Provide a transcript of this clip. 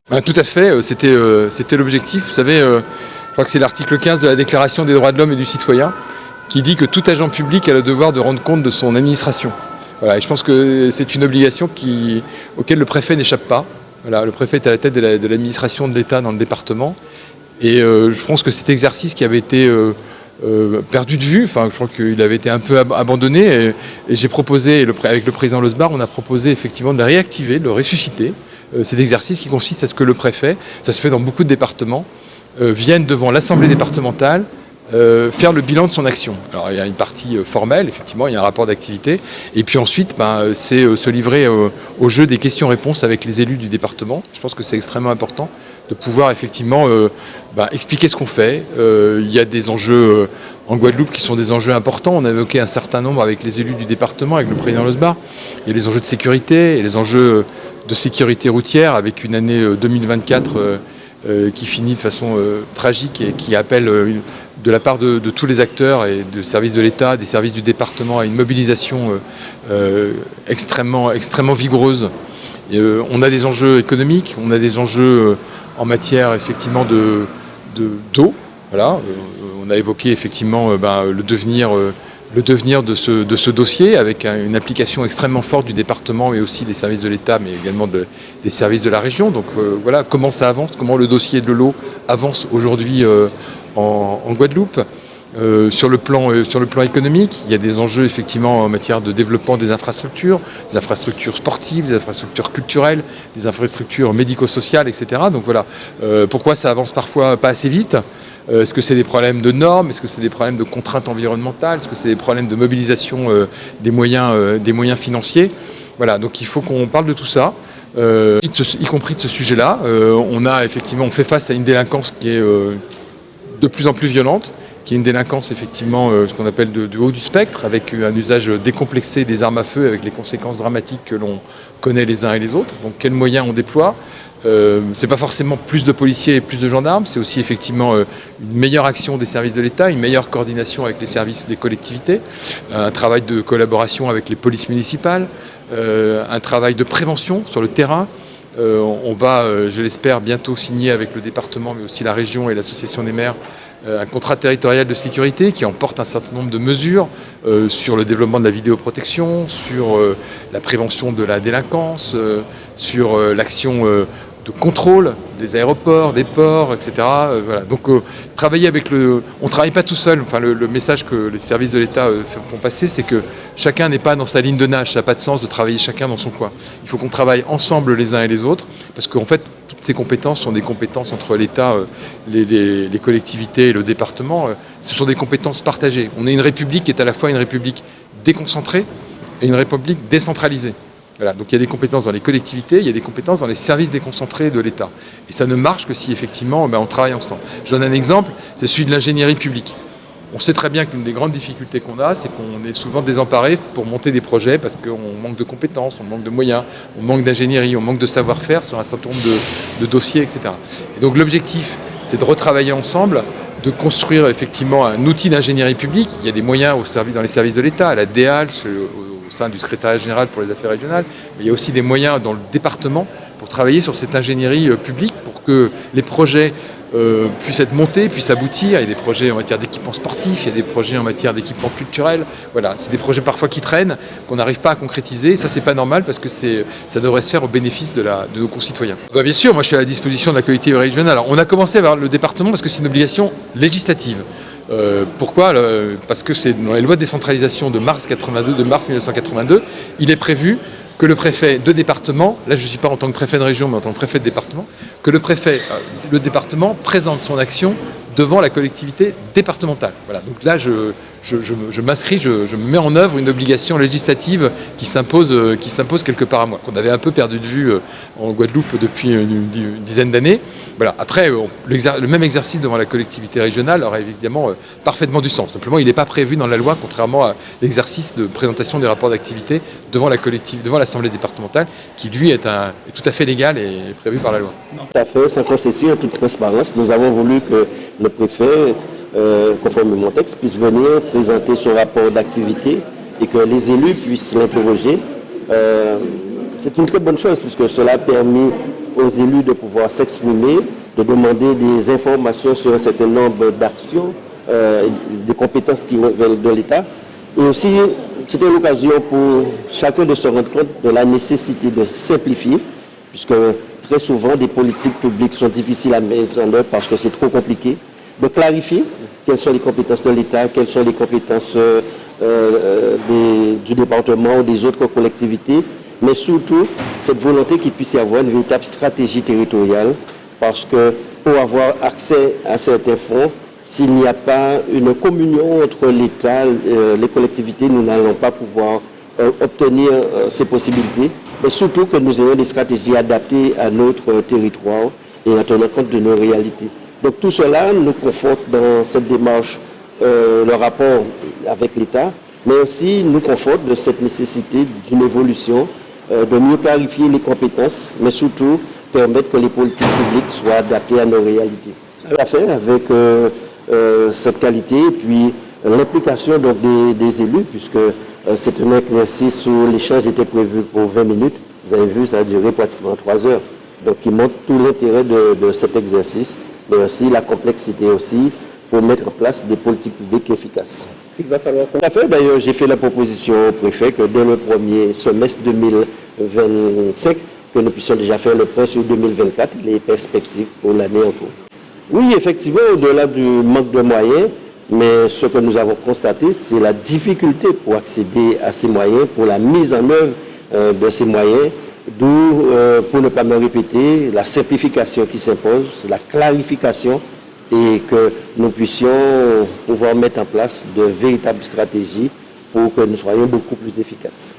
Tout à fait, c'était l'objectif. Vous savez, je crois que c'est l'article 15 de la Déclaration des droits de l'homme et du citoyen qui dit que tout agent public a le devoir de rendre compte de son administration. Voilà, et je pense que c'est une obligation auquel le préfet n'échappe pas. Voilà, le préfet est à la tête de l'administration de l'État dans le département. Et je pense que cet exercice qui avait été perdu de vue, enfin je crois qu'il avait été un peu abandonné, et j'ai proposé, avec le président Losbar, on a proposé effectivement de le réactiver, de le ressusciter, cet exercice qui consiste à ce que le préfet, ça se fait dans beaucoup de départements, vienne devant l'Assemblée départementale faire le bilan de son action. Alors il y a une partie formelle, effectivement, il y a un rapport d'activité, et puis ensuite c'est se livrer au jeu des questions-réponses avec les élus du département. Je pense que c'est extrêmement important de pouvoir effectivement expliquer ce qu'on fait. Il y a des enjeux en Guadeloupe qui sont des enjeux importants. On a évoqué un certain nombre avec les élus du département, avec le président Losbar. Il y a les enjeux de sécurité et les enjeux de sécurité routière avec une année 2024 qui finit de façon tragique et qui appelle de la part de tous les acteurs et des services de l'État, des services du département à une mobilisation extrêmement vigoureuse. Et, on a des enjeux économiques, on a des enjeux en matière effectivement d'eau. Voilà. On a évoqué effectivement le devenir de ce dossier avec une application extrêmement forte du département mais aussi des services de l'État mais également des services de la région. Donc voilà comment ça avance, comment le dossier de l'eau avance aujourd'hui en Guadeloupe. Sur le plan économique, il y a des enjeux effectivement en matière de développement des infrastructures sportives, des infrastructures culturelles, des infrastructures médico-sociales, etc. Donc voilà, pourquoi ça avance parfois pas assez vite? Est-ce que c'est des problèmes de normes? Est-ce que c'est des problèmes de contraintes environnementales? Est-ce que c'est des problèmes de mobilisation des moyens financiers? Voilà, donc il faut qu'on parle de tout ça. Y compris de ce sujet-là. On fait face à une délinquance qui est de plus en plus violente, qui est une délinquance effectivement ce qu'on appelle du haut du spectre, avec un usage décomplexé des armes à feu avec les conséquences dramatiques que l'on connaît les uns et les autres. Donc quels moyens on déploie? C'est pas forcément plus de policiers et plus de gendarmes, c'est aussi effectivement une meilleure action des services de l'État, une meilleure coordination avec les services des collectivités, un travail de collaboration avec les polices municipales, un travail de prévention sur le terrain. On va, je l'espère, bientôt signer avec le département, mais aussi la région et l'association des maires, un contrat territorial de sécurité qui emporte un certain nombre de mesures sur le développement de la vidéoprotection, sur la prévention de la délinquance, sur l'action de contrôle des aéroports, des ports, etc. Voilà. Donc travailler avec on ne travaille pas tout seul. Enfin, le message que les services de l'État font passer, c'est que chacun n'est pas dans sa ligne de nage. Ça n'a pas de sens de travailler chacun dans son coin. Il faut qu'on travaille ensemble les uns et les autres, parce qu'en fait, toutes ces compétences sont des compétences entre l'État, les collectivités et le département. Ce sont des compétences partagées. On est une république qui est à la fois une république déconcentrée et une république décentralisée. Voilà, donc il y a des compétences dans les collectivités, il y a des compétences dans les services déconcentrés de l'État. Et ça ne marche que si effectivement on travaille ensemble. Je donne un exemple, c'est celui de l'ingénierie publique. On sait très bien qu'une des grandes difficultés qu'on a, c'est qu'on est souvent désemparé pour monter des projets parce qu'on manque de compétences, on manque de moyens, on manque d'ingénierie, on manque de savoir-faire sur un certain nombre de dossiers, etc. Et donc l'objectif, c'est de retravailler ensemble, de construire effectivement un outil d'ingénierie publique. Il y a des moyens dans les services de l'État, à la DEAL, au sein du secrétariat général pour les affaires régionales, mais il y a aussi des moyens dans le département pour travailler sur cette ingénierie publique pour que les projets puissent être montés, puissent aboutir. Il y a des projets en matière d'équipement sportif, il y a des projets en matière d'équipement culturel. Voilà, c'est des projets parfois qui traînent, qu'on n'arrive pas à concrétiser. Ça, c'est pas normal parce que ça devrait se faire au bénéfice de nos concitoyens. Bien sûr, moi je suis à la disposition de la collectivité régionale. Alors, on a commencé vers le département parce que c'est une obligation législative. Pourquoi? Parce que c'est dans les lois de décentralisation de mars 1982, il est prévu que le préfet de département, là je ne suis pas en tant que préfet de région mais en tant que préfet de département, que le département présente son action devant la collectivité départementale. Voilà. Donc là je m'inscris, je mets en œuvre une obligation législative qui s'impose quelque part à moi, qu'on avait un peu perdu de vue en Guadeloupe depuis une dizaine d'années. Voilà. Après, le même exercice devant la collectivité régionale aurait évidemment parfaitement du sens. Simplement, il n'est pas prévu dans la loi, contrairement à l'exercice de présentation des rapports d'activité devant l'Assemblée départementale, qui lui est tout à fait légal et prévu par la loi. Tout à fait, sans concession, en toute transparence. Nous avons voulu que le préfet, conformément au texte, puisse venir présenter son rapport d'activité et que les élus puissent l'interroger. C'est une très bonne chose puisque cela a permis aux élus de pouvoir s'exprimer, de demander des informations sur un certain nombre d'actions, des compétences qui relèvent de l'État. Et aussi, c'était l'occasion pour chacun de se rendre compte de la nécessité de simplifier, puisque très souvent, des politiques publiques sont difficiles à mettre en œuvre parce que c'est trop compliqué. De clarifier quelles sont les compétences de l'État, quelles sont les compétences du département ou des autres collectivités, mais surtout cette volonté qu'il puisse y avoir une véritable stratégie territoriale, parce que pour avoir accès à certains fonds, s'il n'y a pas une communion entre l'État et les collectivités, nous n'allons pas pouvoir obtenir ces possibilités, mais surtout que nous ayons des stratégies adaptées à notre territoire et en tenant compte de nos réalités. Donc tout cela nous conforte dans cette démarche, le rapport avec l'État, mais aussi nous conforte de cette nécessité d'une évolution, de mieux clarifier les compétences, mais surtout permettre que les politiques publiques soient adaptées à nos réalités. À la fin, avec cette qualité et puis l'implication donc, des élus, puisque c'est un exercice où l'échange était prévu pour 20 minutes. Vous avez vu, ça a duré pratiquement 3 heures. Donc, il montre tout l'intérêt de cet exercice, mais aussi la complexité aussi pour mettre en place des politiques publiques efficaces. Il va falloir qu'on a fait. D'ailleurs, j'ai fait la proposition au préfet que dès le premier semestre 2025, que nous puissions déjà faire le point sur 2024, les perspectives pour l'année en cours. Oui, effectivement, au-delà du manque de moyens, mais ce que nous avons constaté, c'est la difficulté pour accéder à ces moyens, pour la mise en œuvre de ces moyens, d'où, pour ne pas me répéter, la simplification qui s'impose, la clarification, et que nous puissions pouvoir mettre en place de véritables stratégies pour que nous soyons beaucoup plus efficaces.